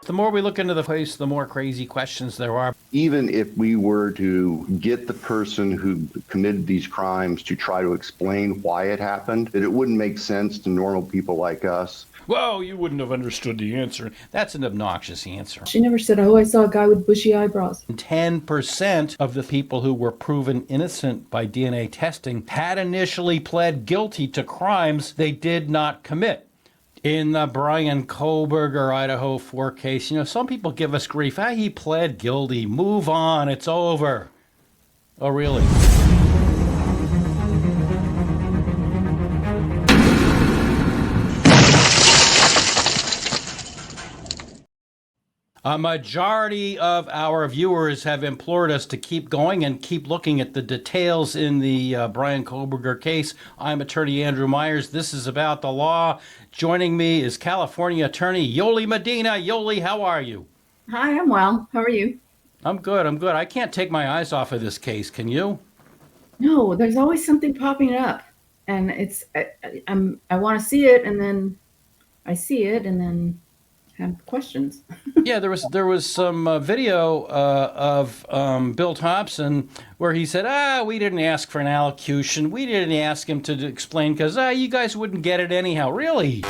The more we look into the case, the more crazy questions there are. Even if we were to get the person who committed these crimes to try to explain why it happened, that it wouldn't make sense to normal people like us. Whoa, you wouldn't have understood the answer. That's an obnoxious answer. She never said, oh, I saw a guy with bushy eyebrows. 10% of the people who were proven innocent by DNA testing had initially pled guilty to crimes they did not commit. In the Bryan Kohberger, Idaho 4 case, some people give us grief. He pled guilty. Move on. It's over. Oh, really? A majority of our viewers have implored us to keep going and keep looking at the details in the Bryan Kohberger case. I'm attorney Andrew Myers. This is About the Law. Joining me is California attorney Yolie Medina. Yolie, how are you? Hi, I'm well. How are you? I'm good. I can't take my eyes off of this case. Can you? No, there's always something popping up. And I want to see it, and then I see it, and then have questions. Yeah, there was some video of Bill Thompson where he said, we didn't ask for an allocution. We didn't ask him to explain because you guys wouldn't get it anyhow. Really?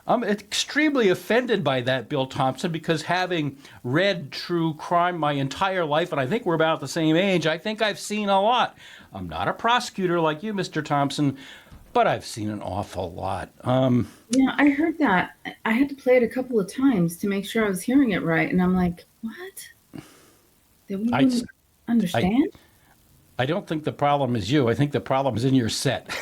I'm extremely offended by that, Bill Thompson, because having read true crime my entire life, and I think we're about the same age, I think I've seen a lot. I'm not a prosecutor like you, Mr. Thompson, but I've seen an awful lot. Yeah, I heard that. I had to play it a couple of times to make sure I was hearing it right. And I'm like, what? Did we even understand? I don't think the problem is you. I think the problem is in your set.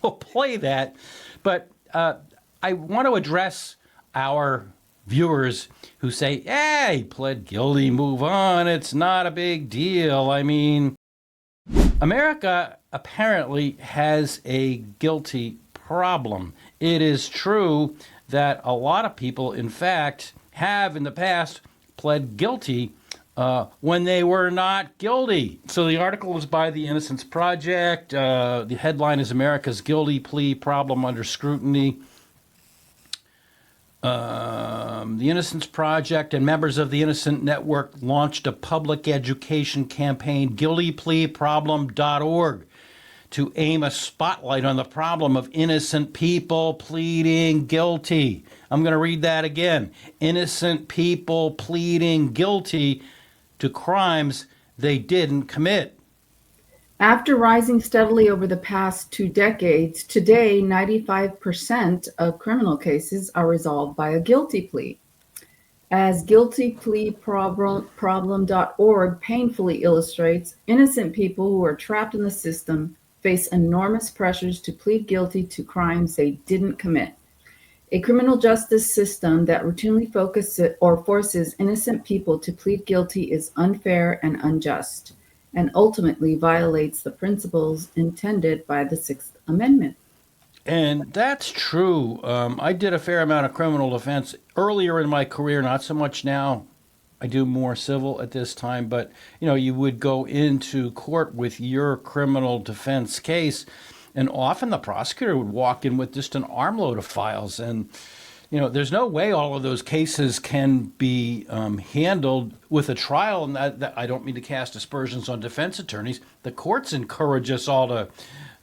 We'll play that. But I want to address our viewers who say, hey, pled guilty, move on. It's not a big deal. I mean, America apparently has a guilty problem. It is true that a lot of people, in fact, have in the past pled guilty when they were not guilty. So the article is by the Innocence Project. The headline is America's Guilty Plea Problem Under Scrutiny. The Innocence Project and members of the Innocent Network launched a public education campaign, guiltypleaproblem.org, to aim a spotlight on the problem of innocent people pleading guilty. I'm going to read that again. Innocent people pleading guilty to crimes they didn't commit. After rising steadily over the past 2 decades, today 95% of criminal cases are resolved by a guilty plea. As guiltypleaproblem.org painfully illustrates, innocent people who are trapped in the system face enormous pressures to plead guilty to crimes they didn't commit. A criminal justice system that routinely forces innocent people to plead guilty is unfair and unjust, and ultimately violates the principles intended by the Sixth Amendment. And that's true. I did a fair amount of criminal defense earlier in my career, not so much now. I do more civil at this time, but you would go into court with your criminal defense case, and often the prosecutor would walk in with just an armload of files. And there's no way all of those cases can be handled with a trial. And that I don't mean to cast aspersions on defense attorneys. The courts encourage us all to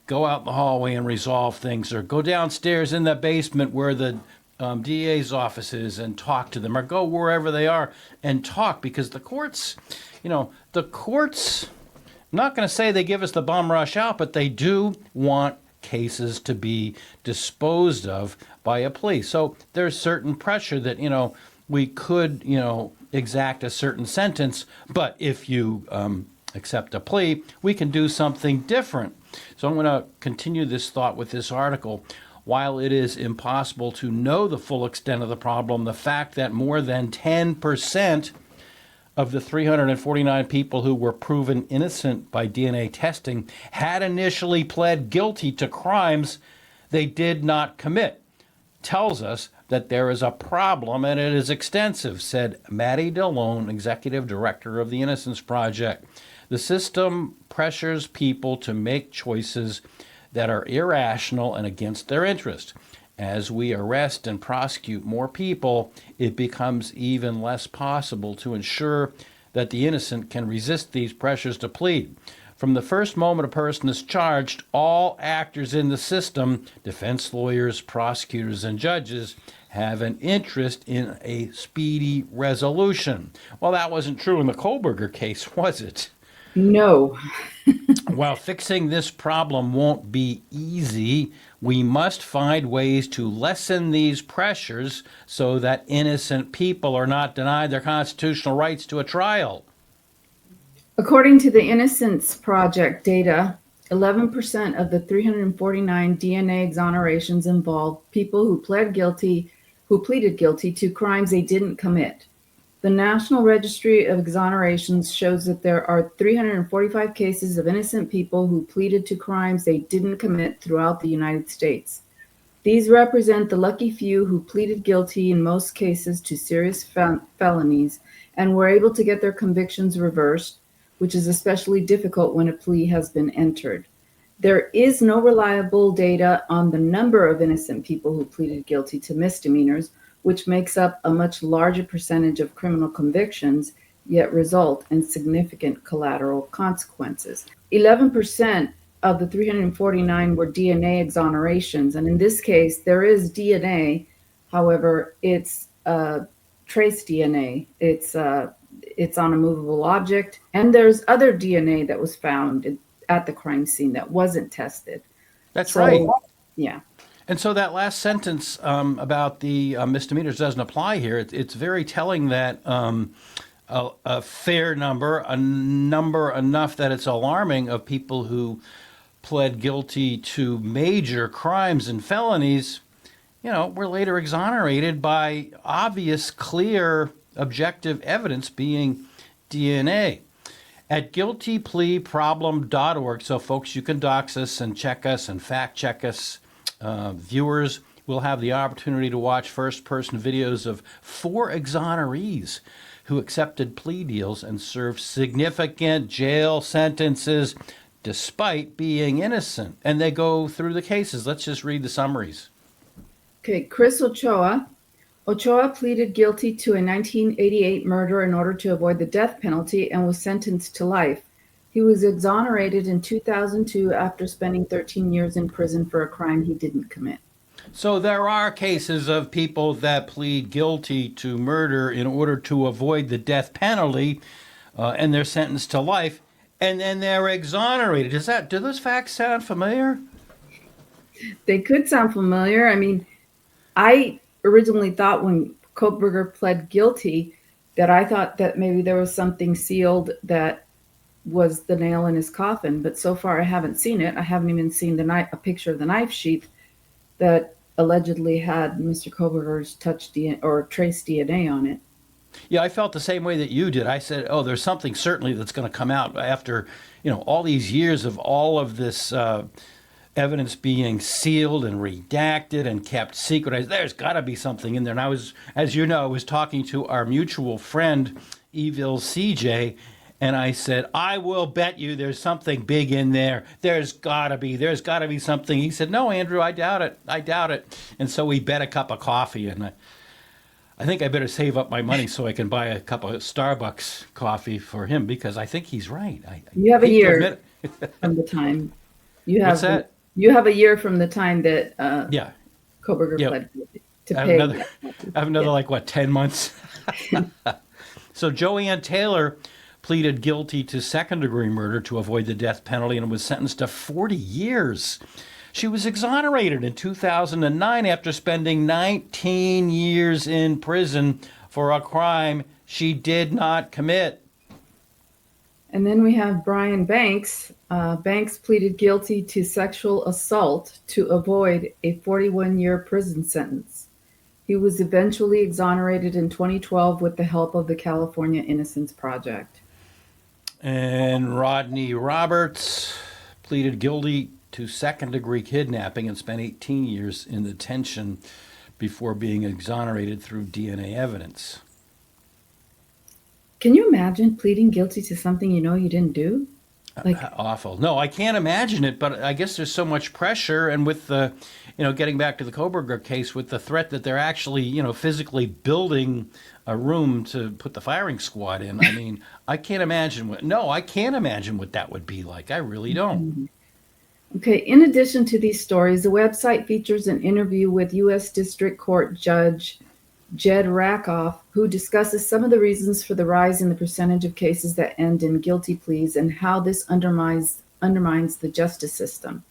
go out in the hallway and resolve things, or go downstairs in the basement where the DA's office is and talk to them, or go wherever they are and talk, because the courts, I'm not going to say they give us the bum rush out, but they do want cases to be disposed of by a plea. So there's certain pressure that, we could, exact a certain sentence, but if you accept a plea, we can do something different. So I'm going to continue this thought with this article. While it is impossible to know the full extent of the problem, the fact that more than 10% of the 349 people who were proven innocent by DNA testing had initially pled guilty to crimes they did not commit tells us that there is a problem, and it is extensive, said Maddie DeLone, executive director of the Innocence Project. The system pressures people to make choices that are irrational and against their interest. As we arrest and prosecute more people, it becomes even less possible to ensure that the innocent can resist these pressures to plead. From the first moment a person is charged, all actors in the system, defense lawyers, prosecutors, and judges, have an interest in a speedy resolution. Well, that wasn't true in the Kohberger case, was it? No. While fixing this problem won't be easy, we must find ways to lessen these pressures so that innocent people are not denied their constitutional rights to a trial. According to the Innocence Project data, 11% of the 349 DNA exonerations involved people who pleaded guilty to crimes they didn't commit. The National Registry of Exonerations shows that there are 345 cases of innocent people who pleaded to crimes they didn't commit throughout the United States. These represent the lucky few who pleaded guilty in most cases to serious felonies and were able to get their convictions reversed, which is especially difficult when a plea has been entered. There is no reliable data on the number of innocent people who pleaded guilty to misdemeanors, which makes up a much larger percentage of criminal convictions, yet result in significant collateral consequences. 11% of the 349 were DNA exonerations, and in this case, there is DNA. However, it's trace DNA. It's on a movable object, and there's other DNA that was found at the crime scene that wasn't tested. That's right. Yeah. And so that last sentence about the misdemeanors doesn't apply here. It's very telling that a fair number, a number enough that it's alarming, of people who pled guilty to major crimes and felonies, were later exonerated by obvious, clear, objective evidence being DNA. At guiltypleaproblem.org, so folks, you can dox us and check us and fact check us. Viewers will have the opportunity to watch first-person videos of 4 exonerees who accepted plea deals and served significant jail sentences despite being innocent. And they go through the cases. Let's just read the summaries. Okay, Chris Ochoa. Ochoa pleaded guilty to a 1988 murder in order to avoid the death penalty and was sentenced to life. He was exonerated in 2002 after spending 13 years in prison for a crime he didn't commit. So there are cases of people that plead guilty to murder in order to avoid the death penalty, and they're sentenced to life, and then they're exonerated. Do those facts sound familiar? They could sound familiar. I mean, I originally thought when Kohberger pled guilty that I thought that maybe there was something sealed that was the nail in his coffin, but so far I haven't seen it. I haven't even seen a picture of the knife sheath that allegedly had Mr. Kohberger's touch DNA or trace DNA on it. Yeah, I felt the same way that you did. I said, oh, there's something certainly that's going to come out after, all these years of all of this evidence being sealed and redacted and kept secret. There's got to be something in there. And I was, as you know, I was talking to our mutual friend, Evil CJ, and I said, I will bet you there's something big in there. There's got to be something. He said, no, Andrew, I doubt it. And so we bet a cup of coffee, and I think I better save up my money so I can buy a cup of Starbucks coffee for him, because I think he's right. You have a year from the time. What's that? You have a year from the time that Kohberger pled guilty to pay. I have another 10 months. So Joanne Taylor pleaded guilty to second-degree murder to avoid the death penalty and was sentenced to 40 years. She was exonerated in 2009 after spending 19 years in prison for a crime she did not commit. And then we have Brian Banks. Banks pleaded guilty to sexual assault to avoid a 41-year prison sentence. He was eventually exonerated in 2012 with the help of the California Innocence Project. And Rodney Roberts pleaded guilty to second-degree kidnapping and spent 18 years in detention before being exonerated through DNA evidence. Can you imagine pleading guilty to something you know you didn't do? Like, Awful. No, I can't imagine it, but I guess there's so much pressure, and with the, getting back to the Kohberger case, with the threat that they're actually, physically building a room to put the firing squad in. I mean, I can't imagine I can't imagine what that would be like. I really don't. okay, in addition to these stories, the website features an interview with U.S. District Court Judge Jed Rakoff, who discusses some of the reasons for the rise in the percentage of cases that end in guilty pleas and how this undermines the justice system.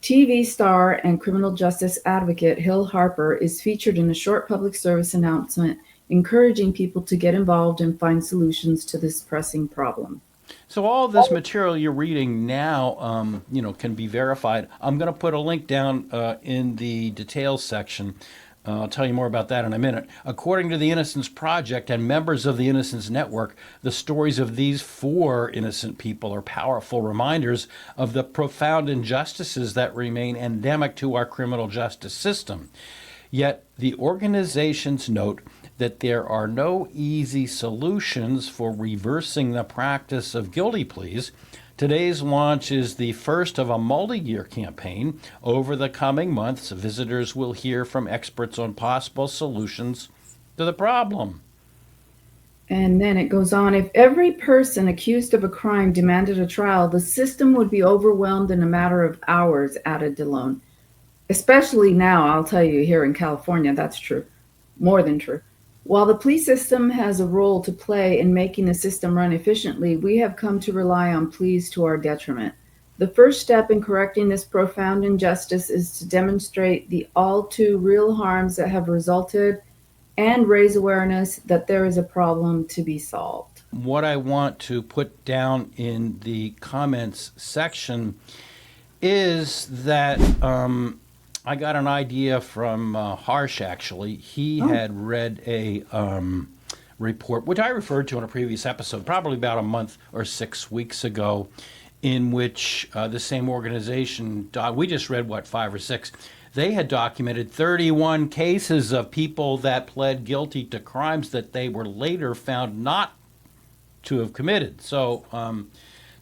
TV star and criminal justice advocate Hill Harper is featured in a short public service announcement encouraging people to get involved and find solutions to this pressing problem. So all this material you're reading now, can be verified. I'm going to put a link down in the details section. I'll tell you more about that in a minute. According to the Innocence Project and members of the Innocence Network, the stories of these 4 innocent people are powerful reminders of the profound injustices that remain endemic to our criminal justice system. Yet the organizations note that there are no easy solutions for reversing the practice of guilty pleas. Today's launch is the first of a multi-year campaign. Over the coming months, visitors will hear from experts on possible solutions to the problem. And then it goes on, if every person accused of a crime demanded a trial, the system would be overwhelmed in a matter of hours, added DeLone. Especially now, I'll tell you, here in California, that's true. More than true. While the police system has a role to play in making the system run efficiently, we have come to rely on pleas to our detriment. The first step in correcting this profound injustice is to demonstrate the all too real harms that have resulted and raise awareness that there is a problem to be solved. What I want to put down in the comments section is that I got an idea from Harsh, actually. He had read a report, which I referred to in a previous episode, probably about a month or 6 weeks ago, in which the same organization, we just read, 5 or 6, they had documented 31 cases of people that pled guilty to crimes that they were later found not to have committed. So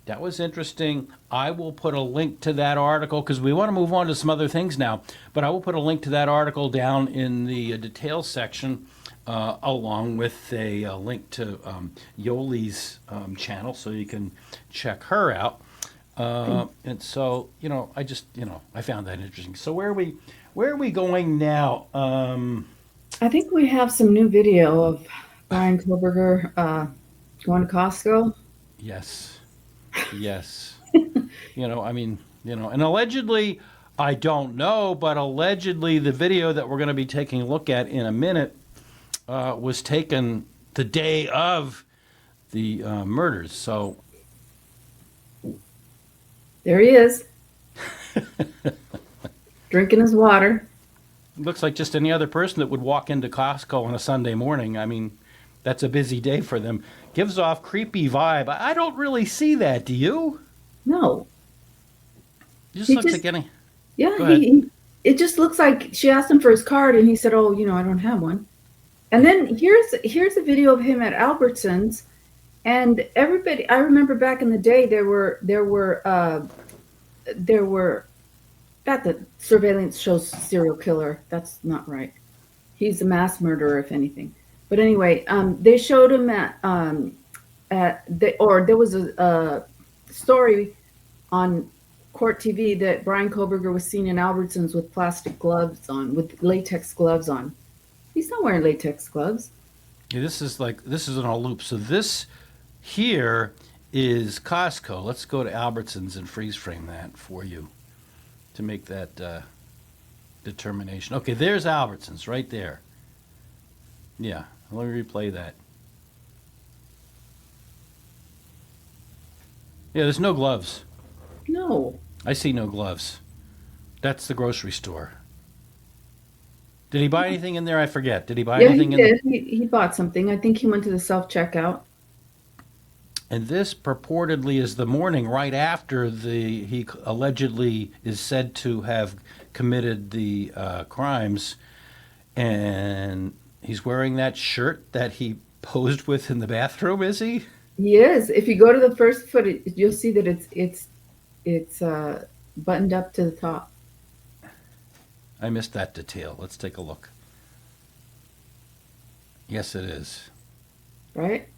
that was interesting. I will put a link to that article because we want to move on to some other things now. But I will put a link to that article down in the details section, along with a link to Yolie's channel, so you can check her out. And so, I found that interesting. So where are we going now? I think we have some new video of Brian Kohberger going to Costco. Yes. And allegedly, I don't know, but allegedly the video that we're going to be taking a look at in a minute was taken the day of the murders. So there he is, drinking his water. looks like just any other person that would walk into Costco on a Sunday morning. I mean, that's a busy day for them. Gives off creepy vibe. I don't really see that. Do you? No. It just looks like any. Yeah, Go ahead. it just looks like she asked him for his card and he said, "Oh, I don't have one." And then here's a video of him at Albertsons, and everybody. I remember back in the day there were that the surveillance shows serial killer. That's not right. He's a mass murderer, if anything. But anyway, they showed him there was a story on Court TV that Brian Kohberger was seen in Albertsons with plastic gloves on, with latex gloves on. He's not wearing latex gloves. Yeah, this is in a loop. So this here is Costco. Let's go to Albertsons and freeze frame that for you to make that determination. Okay, there's Albertsons right there. Yeah, let me replay that. Yeah, there's no gloves. No. I see no gloves. That's the grocery store. Did he buy anything in there? I forget. Did he buy anything he did. He bought something. I think he went to the self-checkout. And this purportedly is the morning right after he allegedly is said to have committed the crimes. And he's wearing that shirt that he posed with in the bathroom, is he? He is. If you go to the first footage, you'll see that it's buttoned up to the top. I missed that detail. Let's take a look. Yes, it is. Right?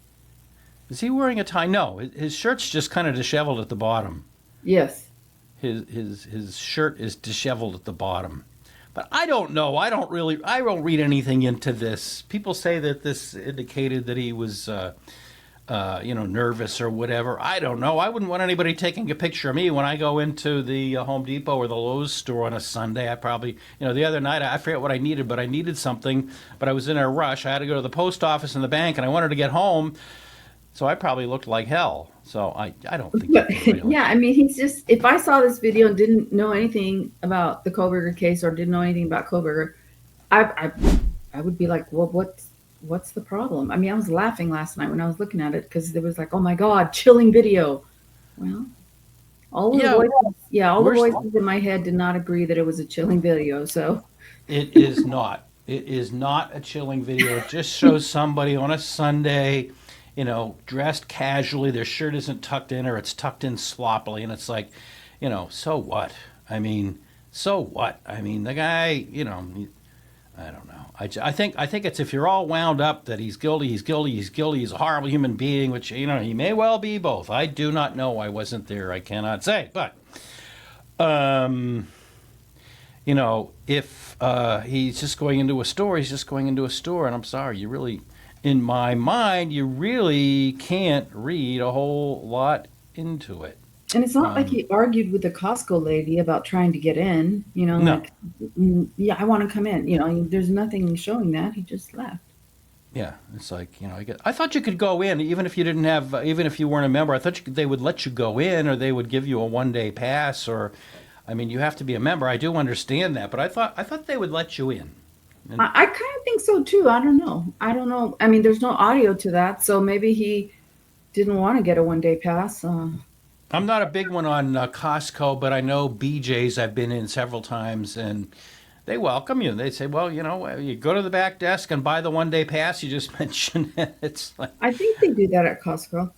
Is he wearing a tie? No, his shirt's just kind of disheveled at the bottom. Yes. His shirt is disheveled at the bottom. But I don't know. I don't read anything into this. People say that this indicated that he was, nervous or whatever. I don't know. I wouldn't want anybody taking a picture of me when I go into the Home Depot or the Lowe's store on a Sunday. I probably, the other night, I forget what I needed, but I needed something, but I was in a rush. I had to go to the post office and the bank, and I wanted to get home. So I probably looked like hell. So I don't think But, that really. yeah, I mean, he's just, if I saw this video and didn't know anything about the Kohberger case or didn't know anything about Kohberger, I would be like, well, what's the problem? I mean, I was laughing last night when I was looking at it because there was like, oh my God, chilling video. Well, all the voices in my head did not agree that it was a chilling video. So It is not. It is not a chilling video. It just shows somebody on a Sunday, dressed casually. Their shirt isn't tucked in or it's tucked in sloppily. And it's like, so what? I mean, so what? I mean, the guy, I don't know. I think it's if you're all wound up that he's guilty, he's a horrible human being, which, he may well be both. I do not know. I wasn't there. I cannot say. But, if he's just going into a store, he's just going into a store. And I'm sorry, in my mind, you really can't read a whole lot into it. and it's not like he argued with the Costco lady about trying to get in, No. like, yeah, I want to come in. There's nothing showing that. He just left. Yeah, it's like, I thought you could go in even if you didn't have, even if you weren't a member. I thought they would let you go in, or they would give you a one-day pass, or, I mean, you have to be a member. I do understand that, but I thought they would let you in. I kind of think so too. I don't know. I mean, there's no audio to that, so maybe he didn't want to get a one-day pass. I'm not a big one on Costco, but I know BJ's I've been in several times, and they welcome you. They say, well, you go to the back desk and buy the one-day pass you just mentioned. It's like, I think they do that at Costco.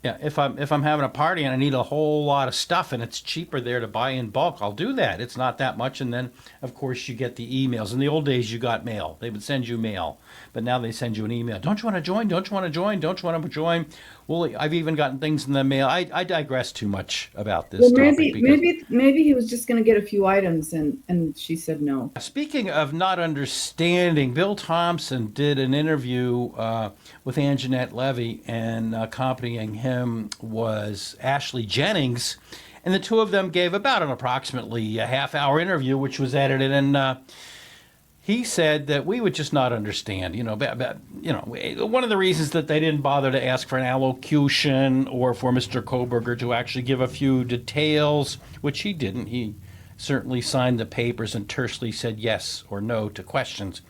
yeah, if I'm having a party and I need a whole lot of stuff and it's cheaper there to buy in bulk, I'll do that. It's not that much, and then of course you get the emails. In the old days, you got mail. They would send you mail, but now they send you an email. Don't you want to join? Don't you want to join? Don't you want to join? Well, I've even gotten things in the mail. I digress too much about this Well, topic. maybe he was just going to get a few items, and she said no. Speaking of not understanding, Bill Thompson did an interview with Anjanette Levy, and accompanying him was Ashley Jennings, and the two of them gave about an approximately a half-hour interview, which was edited, and he said that we would just not understand. One of the reasons that they didn't bother to ask for an allocution or for Mr. Kohberger to actually give a few details, which he didn't. He certainly signed the papers and tersely said yes or no to questions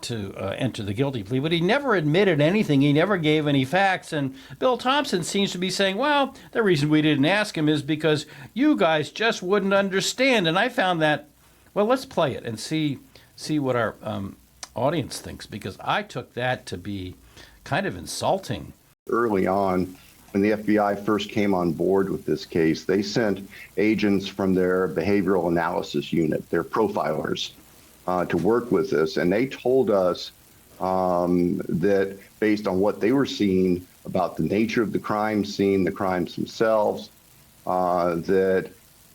to enter the guilty plea. But he never admitted anything. He never gave any facts. And Bill Thompson seems to be saying, well, the reason we didn't ask him is because you guys just wouldn't understand. And I found that, well, let's play it and see what our audience thinks, because I took that to be kind of insulting. Early on, when the FBI first came on board with this case, they sent agents from their behavioral analysis unit, their profilers, to work with us. And they told us that based on what they were seeing about the nature of the crime scene, the crimes themselves, that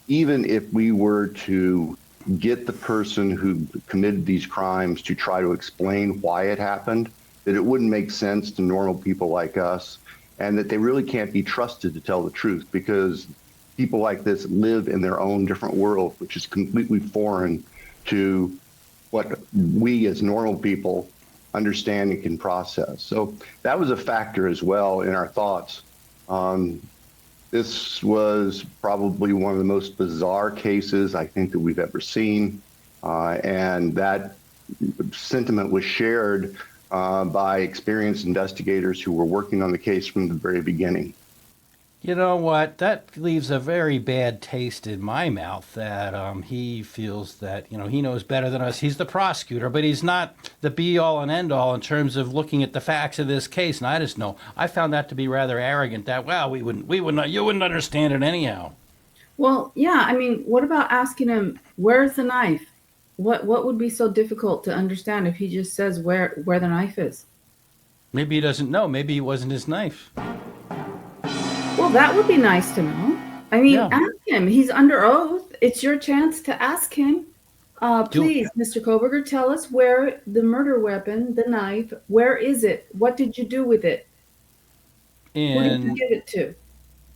even if we were to get the person who committed these crimes to try to explain why it happened, that it wouldn't make sense to normal people like us, and that they really can't be trusted to tell the truth, because people like this live in their own different world, which is completely foreign to what we as normal people understand and can process. So that was a factor as well in our thoughts. This was probably one of the most bizarre cases I think that we've ever seen. And that sentiment was shared by experienced investigators who were working on the case from the very beginning. You know what? That leaves a very bad taste in my mouth that he feels that, he knows better than us. He's the prosecutor, but he's not the be all and end all in terms of looking at the facts of this case. And I just know I found that to be rather arrogant that, well, you wouldn't understand it anyhow. Well, yeah, I mean, what about asking him, where's the knife? What would be so difficult to understand if he just says where the knife is? Maybe he doesn't know. Maybe it wasn't his knife. Well, that would be nice to know. I mean, Yeah. ask him. He's under oath. It's your chance to ask him. Do Please, Mr. Kohberger, tell us where the murder weapon, the knife, where is it? What did you do with it? Who did you and give it to?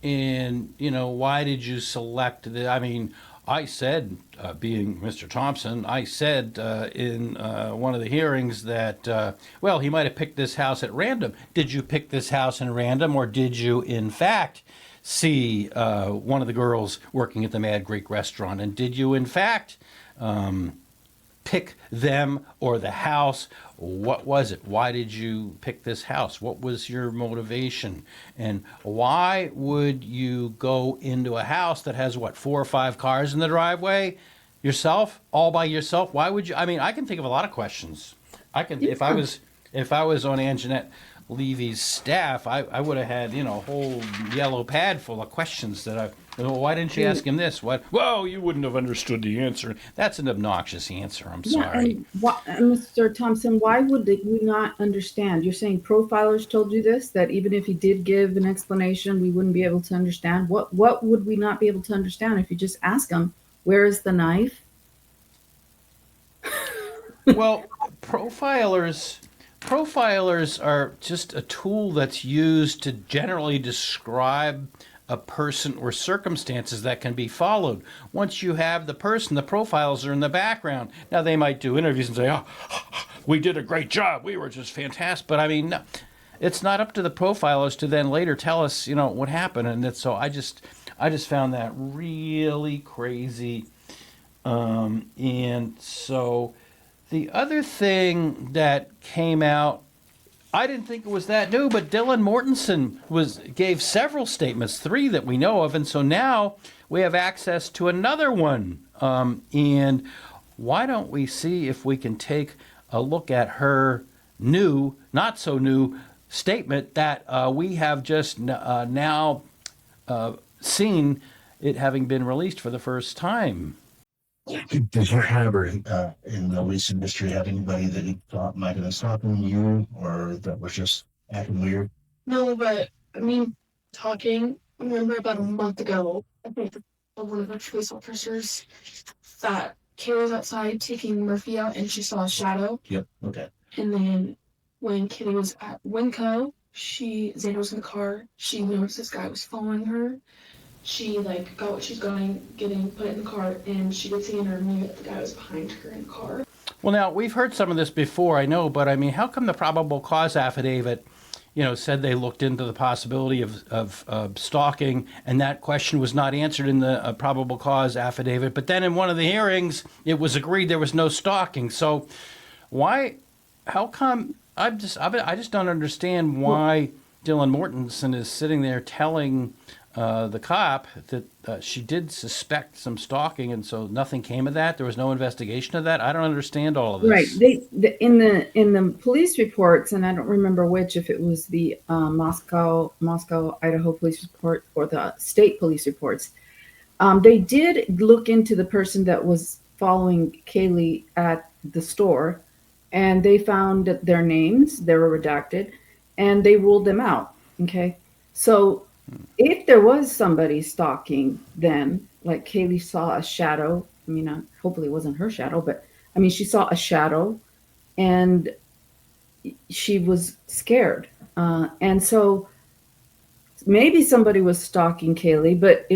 and why did you select the? I mean, I said, being Mr. Thompson, I said in one of the hearings that, well, he might have picked this house at random. Did you pick this house at random, or did you, in fact, see one of the girls working at the Mad Greek restaurant? And did you, in fact, pick them or the house? What was it? Why did you pick this house? What was your motivation? And why would you go into a house that has, 4 or 5 cars in the driveway yourself, all by yourself? Why would you? I mean, I can think of a lot of questions. I can, if I was on Anjanette Levy's staff, I would have had, a whole yellow pad full of questions that why didn't you ask him this? What? Well, you wouldn't have understood the answer. That's an obnoxious answer. I'm sorry. And Mr. Thompson, why would we not understand? You're saying profilers told you this, that even if he did give an explanation, we wouldn't be able to understand. What would we not be able to understand if you just ask him, where is the knife? Well, profilers are just a tool that's used to generally describe a person or circumstances that can be followed. Once you have the person, the profiles are in the background. Now, they might do interviews and say, oh, we did a great job, we were just fantastic. But I mean, no, it's not up to the profilers to then later tell us, what happened. And so I just found that really crazy. And so the other thing that came out, I didn't think it was that new, but Dylan Mortensen gave several statements, 3 that we know of, and so now we have access to another one. And why don't we see if we can take a look at her new, not so new statement that we have just now seen it having been released for the first time. Did you have, or in the recent history, have anybody that you thought might have been stalking you, or that was just acting weird? No, but I mean, talking. I remember about a month ago, I think one of the police officers that Kaylee was outside taking Murphy out, and she saw a shadow. Yep. Okay. And then when Kaylee was at Winco, Xana was in the car. She noticed this guy was following her. She got what she's going, getting put in the car, and she did see in her mirror that the guy was behind her in the car. Well, now, we've heard some of this before, I know, but I mean, how come the probable cause affidavit, said they looked into the possibility of stalking, and that question was not answered in the probable cause affidavit, but then in one of the hearings, it was agreed there was no stalking. So how come, I just don't understand why Dylan Mortensen is sitting there telling the cop that she did suspect some stalking, and so nothing came of that. There was no investigation of that. I don't understand all of this. Right. In the police reports, and I don't remember which, if it was the Moscow, Idaho police report or the state police reports, they did look into the person that was following Kaylee at the store, and they found that their names, they were redacted, and they ruled them out. Okay, so if there was somebody stalking, then like Kaylee saw a shadow. I mean, hopefully it wasn't her shadow, but I mean, she saw a shadow, and she was scared, and so maybe somebody was stalking Kaylee, but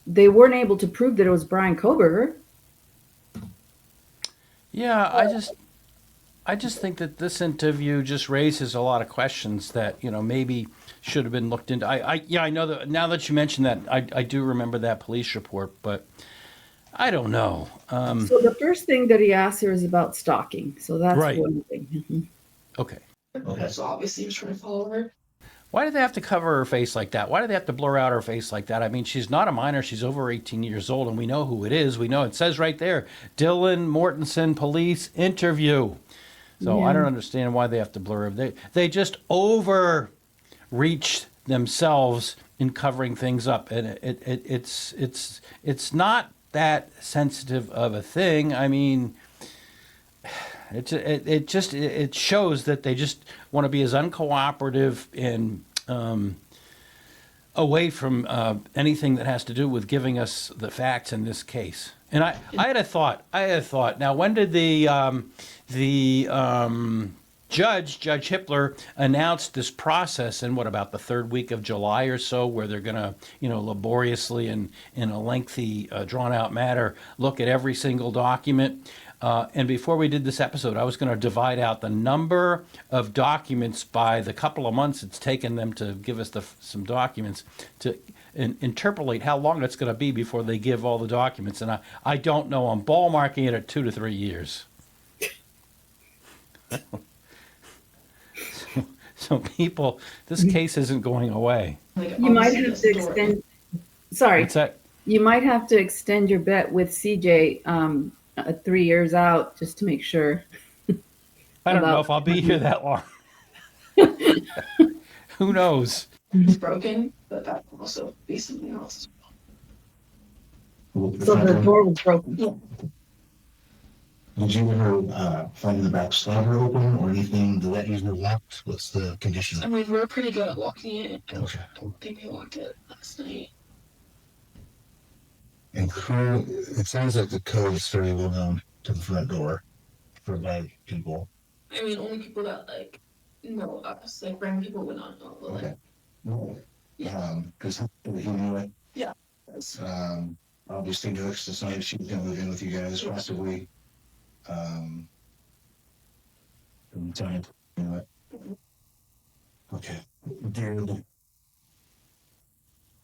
they weren't able to prove that it was Brian Kohberger. Yeah, I just think that this interview just raises a lot of questions that maybe should have been looked into. I know that now that you mention that, I do remember that police report, but I don't know. So the first thing that he asked her is about stalking. So that's Right. one thing. Mhm. Okay. So obviously he was trying to follow her. Why do they have to cover her face like that? Why do they have to blur out her face like that? I mean, she's not a minor. She's over 18 years old, and we know who it is. We know it says right there, Dylan Mortensen, police interview. So I don't understand why they have to blur her. They just overreach themselves in covering things up, and it's not that sensitive of a thing. I mean, it shows that they just want to be as uncooperative and away from anything that has to do with giving us the facts in this case. And I had a thought. Now, when did the Judge Hippler announced this process in what, about the third week of July or so, where they're going to, laboriously and in a lengthy, drawn-out matter, look at every single document. And before we did this episode, I was going to divide out the number of documents by the couple of months it's taken them to give us some documents to interpolate how long it's going to be before they give all the documents. And I don't know. I'm ball marking it at 2 to 3 years. So people, this case isn't going away. Like, You might obviously have it's to the door. extend. Sorry, What's that? you might have to extend your bet with CJ 3 years out just to make sure. I don't know About- if I'll be here that long. Who knows? It's broken, but that could also be something else. So the door was broken. Did you ever find the back slabber open or anything? Did that usually locked? What's the condition? I mean, we're pretty good at locking it. I Okay. don't think they locked it last night. And who, it sounds like the code is very well known to the front door for like people. I mean, only people that like know us, like random people would not know. But, like, Okay. No. Yeah. Because he knew it. that's- Obviously Joyce decided she was gonna move in with you guys possibly. From the time, you know it. Okay.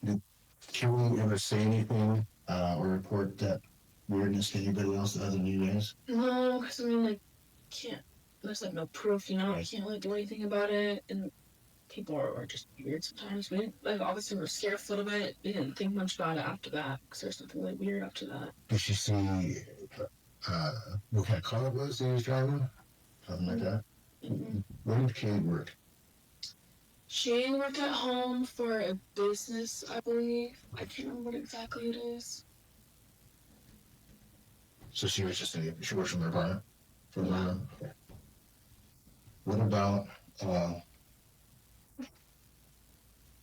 Did Kelly ever say anything, or report that weirdness to anybody else other than you guys? No, because I mean, like, can't. There's like no proof, I Right. can't really do anything about it, and people are just weird sometimes. We didn't, like, obviously we were scared a little bit. We didn't think much about it after that because there's nothing really weird after that. Did she see, what kind of car it was that he was driving? Something like that? Where did Kelly work? She worked at home for a business, I believe. I can't remember what exactly it is. So she was just she works from her apartment? From her room? Okay. What about,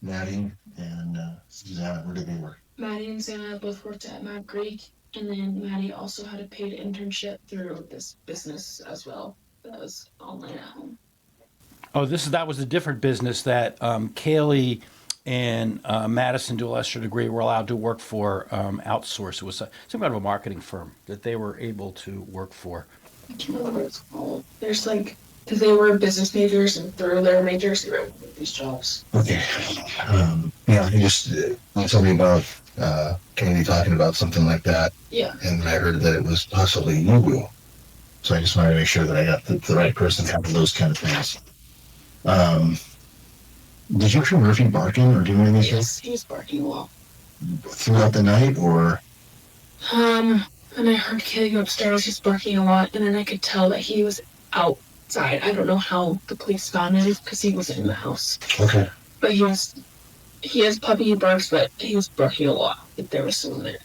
Maddie and, Susanna, where did they work? Maddie and Xana both worked at Mad Creek, and then Maddie also had a paid internship through this business as well. That was online at home. Oh, that was a different business that Kaylee and Madison, to a lesser degree, were allowed to work for outsource. It was some kind of a marketing firm that they were able to work for. I can't remember what it's called. There's like, because they were business majors, and through their majors, they were able to get these jobs. Okay. Yeah, you just you told me about Kennedy talking about something like that, Yeah. and I heard that it was possibly you. So I just wanted to make sure that I got the right person having those kind of things. Did you hear Murphy barking or doing anything Yes, he was barking a lot. throughout the night, or? And I heard Kaylee go upstairs, he's barking a lot, and then I could tell that he was outside. I don't know how the police found him because he wasn't in the house. Okay. But he has puppy barks, but he was barking a lot if there was someone there.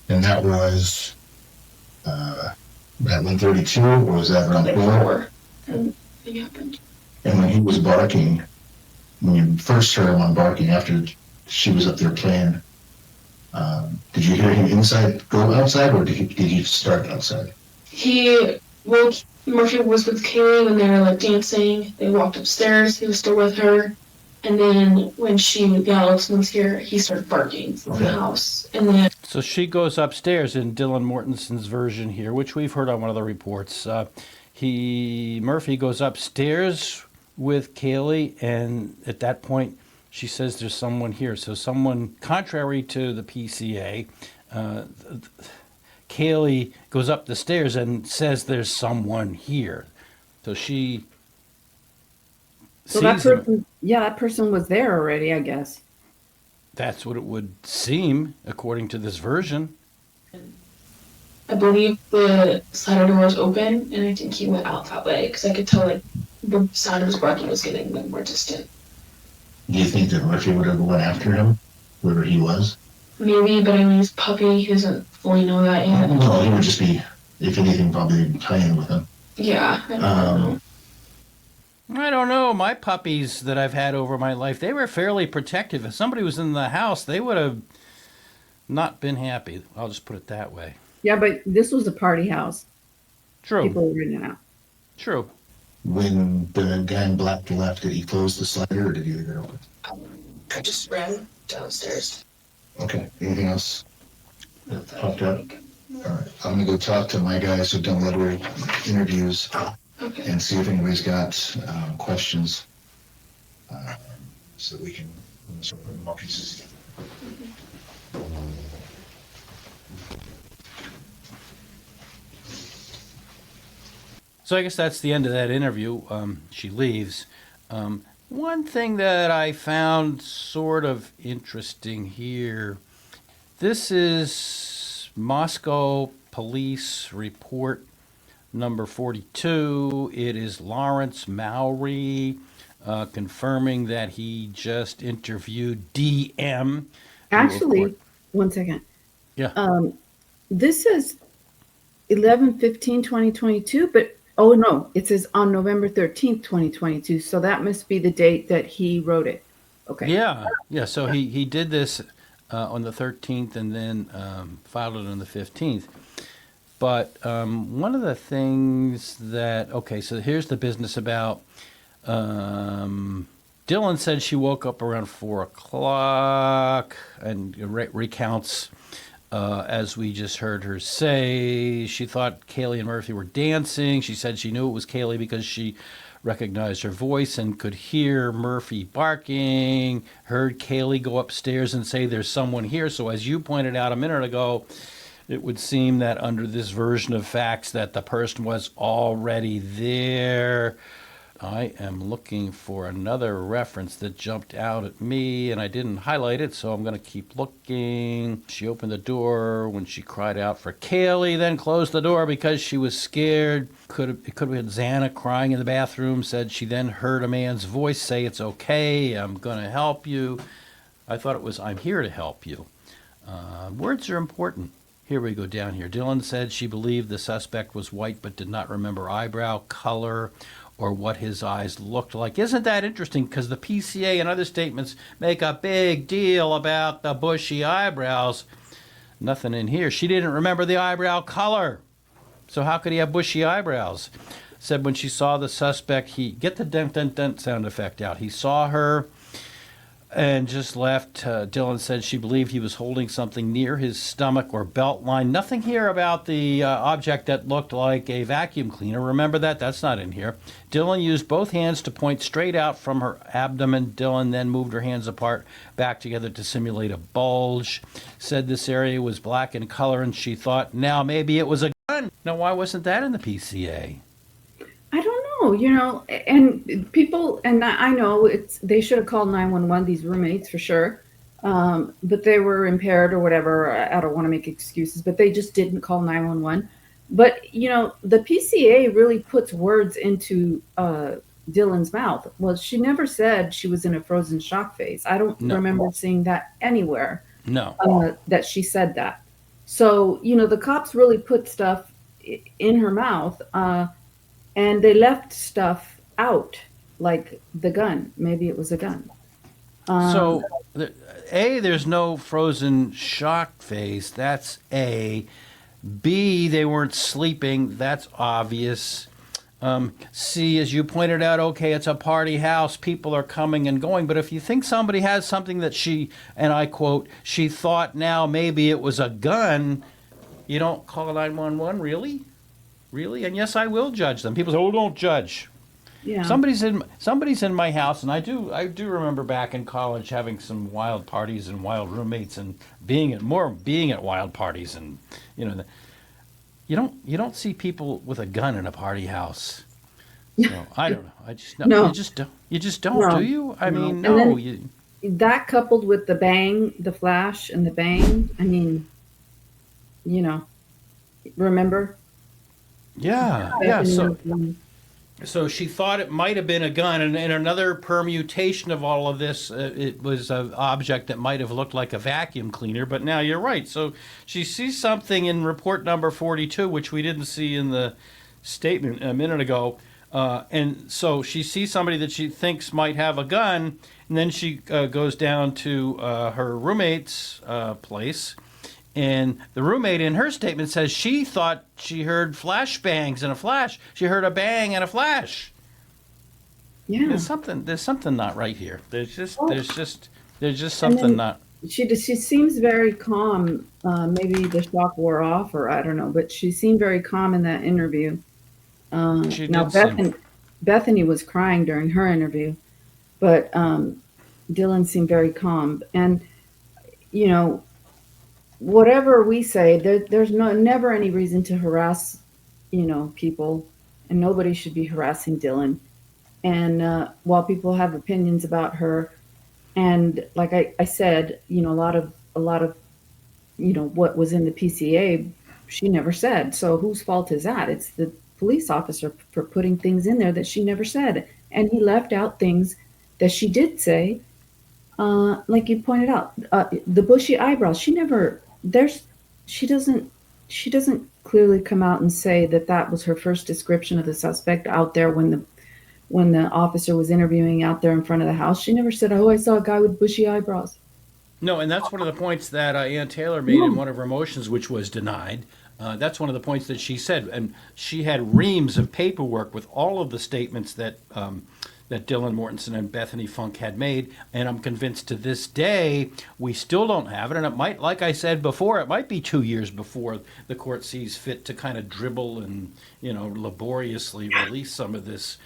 And that was at 1:32, or was that around Like 4? 4. And it happened. And when he was barking, when you first heard him on barking after she was up there playing, did you hear him go outside, or did he start outside? Murphy was with Kaylee when they were like dancing. They walked upstairs, he was still with her. And then when she yelled, someone's here, he started barking from the house. And then So she goes upstairs in Dylan Mortensen's version here, which we've heard on one of the reports. Murphy goes upstairs with Kaylee, and at that point, she says there's someone here. So someone, contrary to the PCA, Kaylee goes up the stairs and says there's someone here. So she So that sees him. person, yeah, that person was there already, I guess. That's what it would seem, according to this version. I believe the slider door was open, and I think he went out that way because I could tell like the sound of his barking was getting like more distant. Do you think that Murphy would have went after him, wherever he was? Maybe, but I mean, he's a puppy. He doesn't fully know that yet. No, he would just be, if anything, probably playing with him. Yeah, I don't know. I don't know. My puppies that I've had over my life, they were fairly protective. If somebody was in the house, they would have not been happy. I'll just put it that way. Yeah, but this was a party house. True. People were in and out. True. When the guy in black left, did he close the slider or did he leave it open? I just ran downstairs. Okay. Anything else that popped up? All right. I'm going to go talk to my guys who've done letter interviews Okay. and see if anybody's got questions so that we can sort of put more pieces together. So I guess that's the end of that interview. She leaves. One thing that I found sort of interesting here, this is Moscow Police Report number 42. It is Lawrence Mowry confirming that he just interviewed DM. Actually, one second. Yeah. This says 11/15/2022, but oh no, it says on November 13th, 2022. So that must be the date that he wrote it. Okay. Yeah. So he did this on the 13th and then filed it on the 15th. But one of the things that, okay, so here's the business about, Dylan said she woke up around 4 o'clock and recounts, as we just heard her say, she thought Kaylee and Murphy were dancing. She said she knew it was Kaylee because she recognized her voice and could hear Murphy barking, heard Kaylee go upstairs and say there's someone here. So as you pointed out a minute ago, it would seem that under this version of facts that the person was already there. I am looking for another reference that jumped out at me, and I didn't highlight it, so I'm going to keep looking. She opened the door when she cried out for Kaylee, then closed the door because she was scared. It could have been Xana crying in the bathroom, said she then heard a man's voice say, "It's okay, I'm going to help you." I thought it was, "I'm here to help you." Words are important. Here we go down here. Dylan said she believed the suspect was white but did not remember eyebrow color or what his eyes looked like. Isn't that interesting? Because the PCA and other statements make a big deal about the bushy eyebrows. Nothing in here. She didn't remember the eyebrow color. So how could he have bushy eyebrows? Said when she saw the suspect, get the dent, dent, dent sound effect out. He saw her and just left. Dylan said she believed he was holding something near his stomach or belt line. Nothing here about the object that looked like a vacuum cleaner. Remember that? That's not in here. Dylan used both hands to point straight out from her abdomen. Dylan then moved her hands apart back together to simulate a bulge. Said this area was black in color and she thought now maybe it was a gun. Now why wasn't that in the PCA? I don't know, and people, and I know they should have called 911, these roommates for sure. But they were impaired or whatever. I don't want to make excuses, but they just didn't call 911. But, the PCA really puts words into Dylan's mouth. Well, she never said she was in a frozen shock phase. I don't remember seeing that anywhere. No. That she said that. So, the cops really put stuff in her mouth. And they left stuff out, like the gun. Maybe it was a gun. So, A, there's no frozen shock phase. That's A. B, they weren't sleeping. That's obvious. C, as you pointed out, okay, it's a party house. People are coming and going. But if you think somebody has something that she, and I quote, she thought now maybe it was a gun, you don't call 911, really? Really? And yes, I will judge them. People say, "Oh, don't judge." Yeah. Somebody's in my house, and I do remember back in college having some wild parties and wild roommates and being at wild parties, and you don't see people with a gun in a party house. So I don't know. I just no, No. you just don't, No. do you? I No. mean, And no. then- You, That coupled with the bang, the flash and the bang, I mean, you know, remember? yeah, yeah. Bethany So was, so she thought it might have been a gun, and in another permutation of all of this, it was an object that might have looked like a vacuum cleaner. But now you're right. So she sees something in report number 42, which we didn't see in the statement a minute ago. And so she sees somebody that she thinks might have a gun, and then she goes down to her roommate's place. And the roommate in her statement says she thought she heard flash bangs and a flash. She heard a bang and a flash. yeah. There's something not right here. There's just Oh. there's just And something then- not. She seems very calm. Maybe the shock wore off, or I don't know, but she seemed very calm in that interview. She Now did seem- Bethany was crying during her interview, but Dylan seemed very calm. And you know, whatever we say, there's never any reason to harass, people, and nobody should be harassing Dylan. And while people have opinions about her, and like I said, a lot of what was in the PCA, she never said. So whose fault is that? It's the police officer for putting things in there that she never said, and he left out things that she did say. Like you pointed out, the bushy eyebrows. She never. She doesn't. She doesn't clearly come out and say that that was her first description of the suspect out there when the officer was interviewing out there in front of the house. She never said, "Oh, I saw a guy with bushy eyebrows." No, and that's one of the points that Ann Taylor made in one of her motions, which was denied. That's one of the points that she said, and she had reams of paperwork with all of the statements that that Dylan Mortensen and Bethany Funk had made, and I'm convinced to this day we still don't have it. And it might, like I said before, it might be 2 years before the court sees fit to kind of dribble and laboriously release some of this.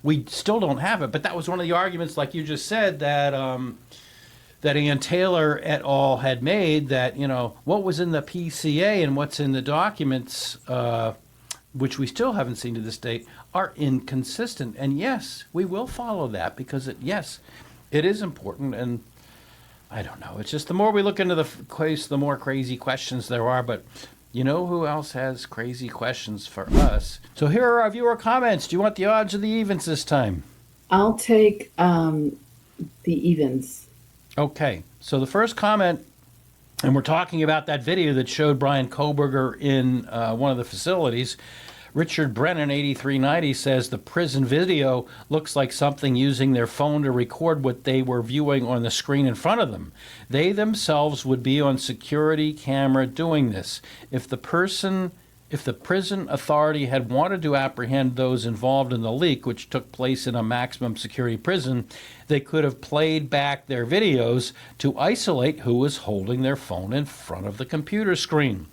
We still don't have it, but that was one of the arguments, like you just said, that that Ann Taylor et al. Had made, that, what was in the PCA and what's in the documents, which we still haven't seen to this date, are inconsistent. And yes, we will follow that because it is important. And I don't know. It's just the more we look into the case, the more crazy questions there are. But you know who else has crazy questions for us? So here are our viewer comments. Do you want the odds or the evens this time? I'll take the evens. Okay. So the first comment, and we're talking about that video that showed Brian Kohberger in one of the facilities. Richard Brennan, 8390, says the prison video looks like something using their phone to record what they were viewing on the screen in front of them. They themselves would be on security camera doing this. If the prison authority had wanted to apprehend those involved in the leak, which took place in a maximum security prison, they could have played back their videos to isolate who was holding their phone in front of the computer screen.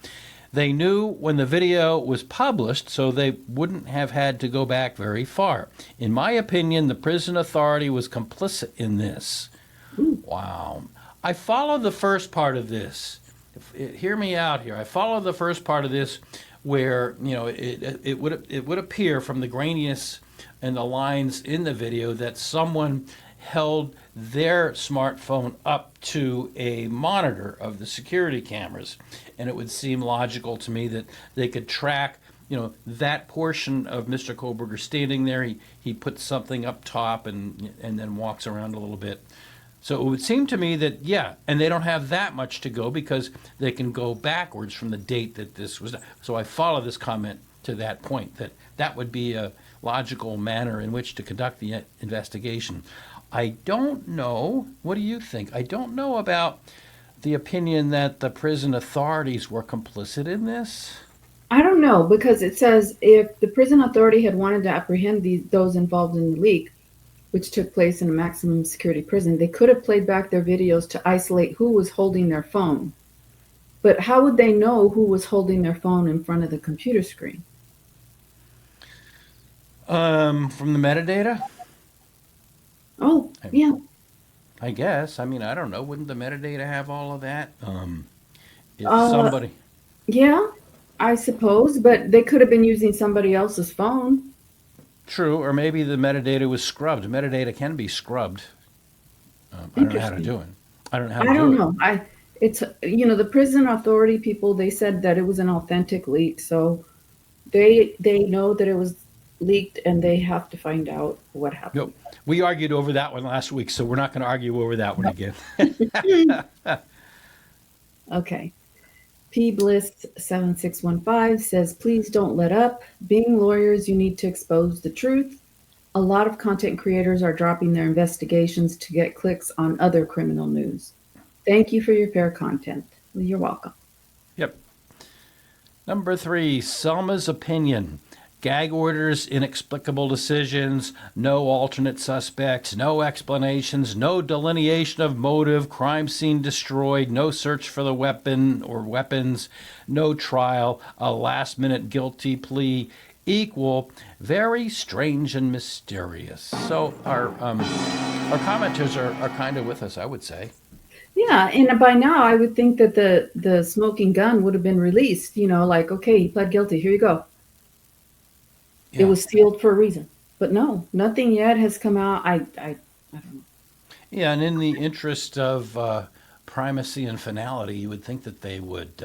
They knew when the video was published, so they wouldn't have had to go back very far. In my opinion, the prison authority was complicit in this. Wow. I follow the first part of this. Hear me out here. I follow the first part of this where, it would appear from the graininess and the lines in the video that someone held their smartphone up to a monitor of the security cameras. And it would seem logical to me that they could track, that portion of Mr. Kohberger standing there. He puts something up top and then walks around a little bit. So it would seem to me that, and they don't have that much to go because they can go backwards from the date that this was done. So I follow this comment to that point, that would be a logical manner in which to conduct the investigation. I don't know. What do you think? I don't know about the opinion that the prison authorities were complicit in this. I don't know, because it says if the prison authority had wanted to apprehend those involved in the leak, which took place in a maximum security prison, they could have played back their videos to isolate who was holding their phone. But how would they know who was holding their phone in front of the computer screen? From the metadata? Oh, yeah. I guess. I mean, I don't know. Wouldn't the metadata have all of that? If Uh, somebody... Yeah, I suppose, but they could have been using somebody else's phone. True, or maybe the metadata was scrubbed. Metadata can be scrubbed. I don't know how to do it. I don't know how to I do don't it. know. It's the prison authority people. They said that it was an authentic leak, so they know that it was leaked, and they have to find out what happened. Nope. We argued over that one last week, so we're not going to argue over that one again. Okay. P Bliss 7615 says, please don't let up. Being lawyers, you need to expose the truth. A lot of content creators are dropping their investigations to get clicks on other criminal news. Thank you for your fair content. Well, you're welcome. Yep. Number 3, Selma's opinion. Gag orders, inexplicable decisions, no alternate suspects, no explanations, no delineation of motive, crime scene destroyed, no search for the weapon or weapons, no trial, a last-minute guilty plea, equal, very strange and mysterious. So our commenters are kind of with us, I would say. Yeah, and by now I would think that the smoking gun would have been released. Like, okay, he pled guilty. Here you go. Yeah. It was sealed for a reason. But no, nothing yet has come out. I don't know. Yeah, and in the interest of primacy and finality, you would think that they would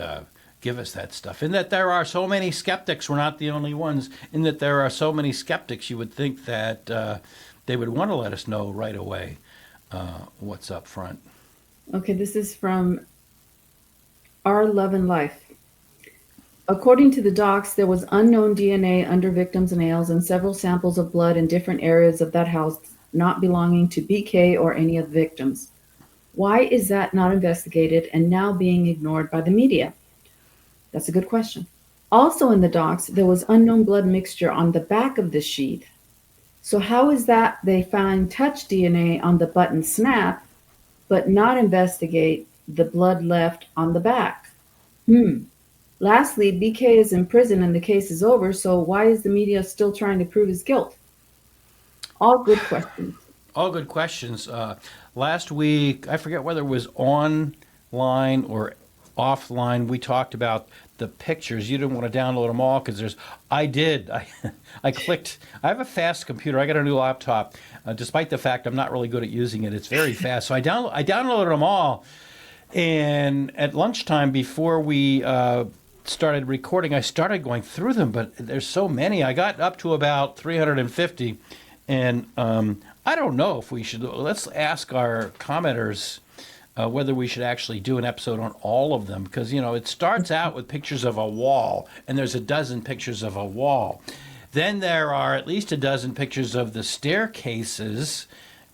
give us that stuff. In that there are so many skeptics, we're not the only ones. In that there are so many skeptics, you would think that they would want to let us know right away what's up front. Okay, this is from Our Love and Life. According to the docs, there was unknown DNA under victims' nails and several samples of blood in different areas of that house not belonging to BK or any of the victims. Why is that not investigated and now being ignored by the media? That's a good question. Also in the docs, there was unknown blood mixture on the back of the sheet. So how is that they find touch DNA on the button snap, but not investigate the blood left on the back? Lastly, BK is in prison and the case is over, so why is the media still trying to prove his guilt? All good questions. All good questions. Last week, I forget whether it was online or offline, we talked about the pictures. You didn't want to download them all because I did. I clicked. I have a fast computer. I got a new laptop. Despite the fact I'm not really good at using it, it's very fast. So I downloaded them all. And at lunchtime, before we started recording, I started going through them, but there's so many. I got up to about 350, and I don't know if we should. Let's ask our commenters whether we should actually do an episode on all of them, because it starts out with pictures of a wall, and there's a dozen pictures of a wall. Then there are at least a dozen pictures of the staircases,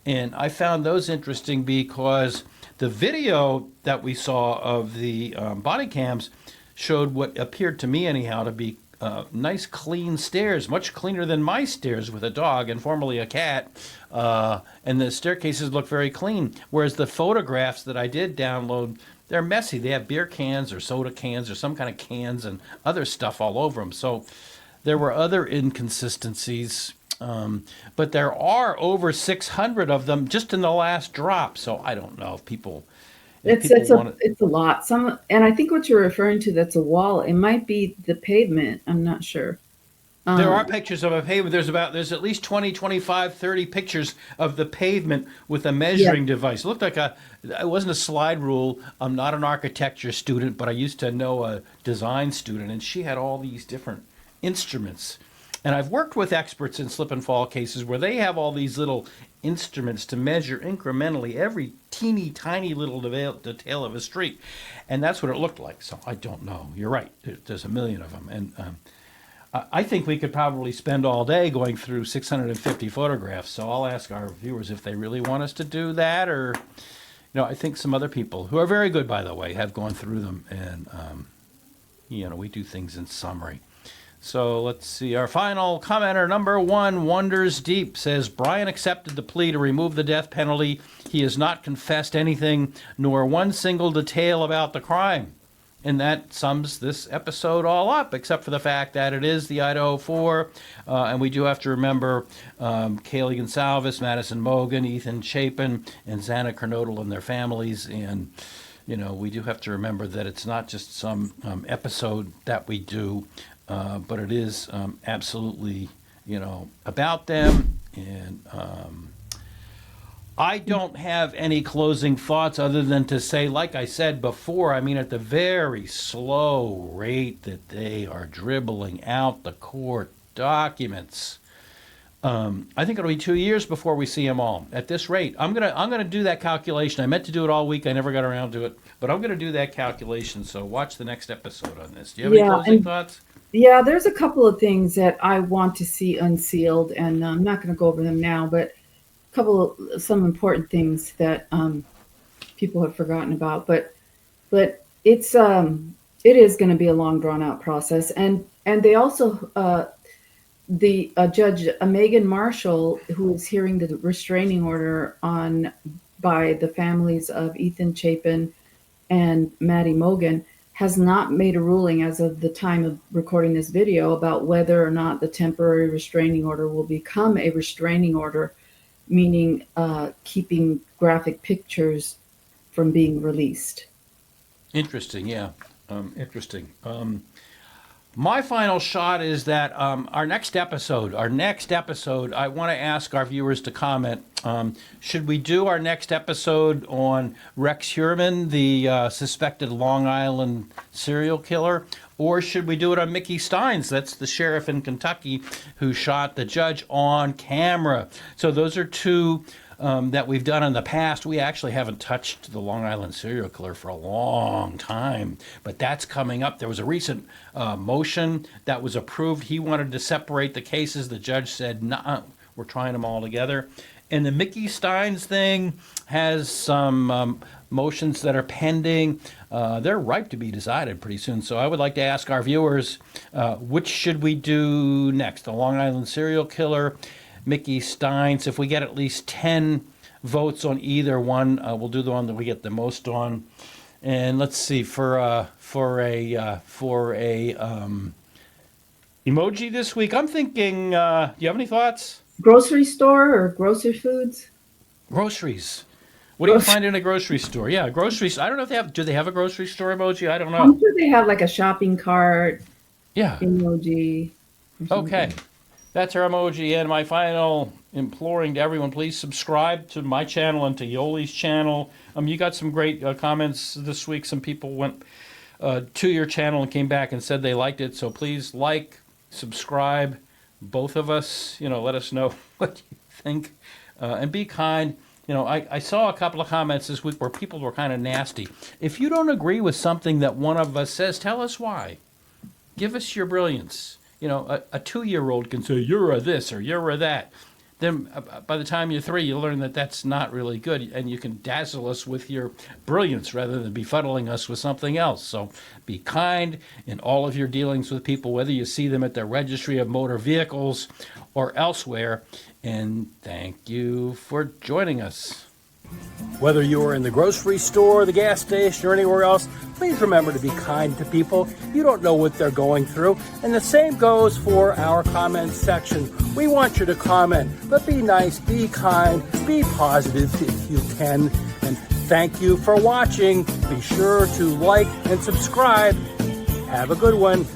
and I found those interesting because the video that we saw of the body cams showed what appeared to me anyhow to be nice clean stairs, much cleaner than my stairs with a dog and formerly a cat, and the staircases look very clean, whereas the photographs that I did download, they're messy. They have beer cans or soda cans or some kind of cans and other stuff all over them. So there were other inconsistencies, but there are over 600 of them just in the last drop. So I don't know if people... It's a lot. And I think what you're referring to, that's a wall. It might be the pavement. I'm not sure. There are pictures of a pavement. There's at least 20, 25, 30 pictures of the pavement with a measuring device. It looked like it wasn't a slide rule. I'm not an architecture student, but I used to know a design student, and she had all these different instruments. And I've worked with experts in slip and fall cases where they have all these little instruments to measure incrementally every teeny tiny little detail of a street. And that's what it looked like. So I don't know. You're right. There's a million of them. And I think we could probably spend all day going through 650 photographs. So I'll ask our viewers if they really want us to do that, or, I think some other people who are very good, by the way, have gone through them. And, we do things in summary. So let's see. Our final commenter, number 1, Wonders Deep, says, Brian accepted the plea to remove the death penalty. He has not confessed anything, nor one single detail about the crime. And that sums this episode all up, except for the fact that it is the Idaho 4. And we do have to remember Kaylee Goncalves, Madison Mogen, Ethan Chapin, and Xana Kernodle and their families. And, we do have to remember that it's not just some episode that we do. But it is absolutely about them. And I don't have any closing thoughts other than to say, like I said before, at the very slow rate that they are dribbling out the court documents, I think it'll be 2 years before we see them all. At this rate, I'm gonna do that calculation. I meant to do it all week. I never got around to it, but I'm gonna do that calculation. So watch the next episode on this. Do you have any closing thoughts? Yeah, there's a couple of things that I want to see unsealed, and I'm not going to go over them now, but some important things that people have forgotten about. But it is going to be a long, drawn out process, and they also the Judge Megan Marshall, who is hearing the restraining order by the families of Ethan Chapin and Maddie Mogen, has not made a ruling as of the time of recording this video about whether or not the temporary restraining order will become a restraining order, meaning keeping graphic pictures from being released. Interesting, yeah. Interesting. My final shot is that our next episode, I want to ask our viewers to comment. Should we do our next episode on Rex Heuermann, the suspected Long Island serial killer? Or should we do it on Mickey Steins? That's the sheriff in Kentucky who shot the judge on camera. So those are two that we've done in the past. We actually haven't touched the Long Island serial killer for a long time, but that's coming up. There was a recent motion that was approved. He wanted to separate the cases. The judge said, "Nah, we're trying them all together." And the Mickey Steins thing has some motions that are pending. They're ripe to be decided pretty soon. So I would like to ask our viewers, which should we do next? The Long Island serial killer, Mickey Steins. If we get at least 10 votes on either one, we'll do the one that we get the most on. And let's see, for a emoji this week, I'm thinking, do you have any thoughts? Grocery store or grocery foods? Groceries. What do you find in a grocery store? Yeah, groceries. I don't know if do they have a grocery store emoji? I don't know. I'm sure they have like a shopping cart emoji. Okay. That's our emoji. And my final imploring to everyone, please subscribe to my channel and to Yolie's channel. You got some great comments this week. Some people went to your channel and came back and said they liked it. So please like, subscribe, both of us. Let us know what you think. And be kind. I saw a couple of comments this week where people were kind of nasty. If you don't agree with something that one of us says, tell us why. Give us your brilliance. A 2-year-old can say, you're a this or you're a that. Then by the time you're 3, you learn that that's not really good, and you can dazzle us with your brilliance rather than befuddling us with something else. So be kind in all of your dealings with people, whether you see them at the registry of motor vehicles or elsewhere. And thank you for joining us. Whether you are in the grocery store, the gas station, or anywhere else, please remember to be kind to people. You don't know what they're going through. And the same goes for our comments section. We want you to comment, but be nice, be kind, be positive if you can. And thank you for watching. Be sure to like and subscribe. Have a good one.